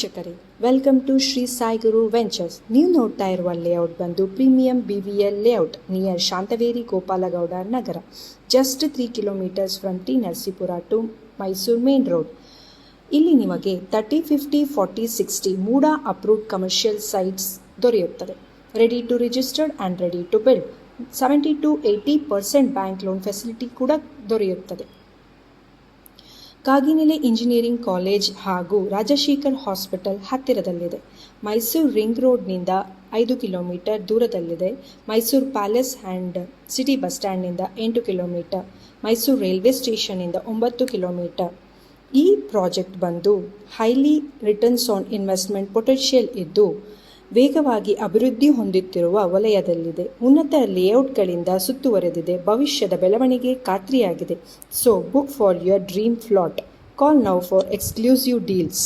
ವೀಕ್ಷಕರೇ, welcome to Shri Sai Guru ventures. ನೀವು ನೋಡ್ತಾ ಇರುವ ಲೇಔಟ್ ಬಂದು premium BVL layout near Shanthaveri Gopalagowda Nagar, just 3 kilometres from T Narasipura to Mysuru main road. ಇಲ್ಲಿ ನಿಮಗೆ 30, 50, 40, 60 ಮೂಡ ಅಪ್ರೂವ್ಡ್ ಕಮರ್ಷಿಯಲ್ ಸೈಟ್ಸ್ ದೊರೆಯುತ್ತದೆ. Ready to registered and ready to build. 70 to 80% bank loan facility ಕೂಡ ದೊರೆಯುತ್ತದೆ. ಕಾಗಿನೆಲೆ ಇಂಜಿನಿಯರಿಂಗ್ ಕಾಲೇಜ್ ಹಾಗೂ ರಾಜಶೇಖರ್ ಹಾಸ್ಪಿಟಲ್ ಹತ್ತಿರದಲ್ಲಿದೆ. ಮೈಸೂರು ರಿಂಗ್ ರೋಡ್ನಿಂದ 5 ಕಿಲೋಮೀಟರ್ ದೂರದಲ್ಲಿದೆ. Mysuru palace and city bus ಸ್ಟ್ಯಾಂಡ್ನಿಂದ 8 kilometre. Mysuru railway ಸ್ಟೇಷನ್ನಿಂದ 9 ಕಿಲೋಮೀಟರ್. ಈ ಪ್ರಾಜೆಕ್ಟ್ ಬಂದು highly returns on investment potential ಇದ್ದು ವೇಗವಾಗಿ ಅಭಿವೃದ್ಧಿ ಹೊಂದುತ್ತಿರುವ ವಲಯದಲ್ಲಿದೆ. ಉನ್ನತ ಲೇಔಟ್ಗಳಿಂದ ಸುತ್ತುವರೆದಿದೆ. ಭವಿಷ್ಯದ ಬೆಳವಣಿಗೆ ಖಾತ್ರಿಯಾಗಿದೆ. So book for your dream flat. Call now for exclusive deals.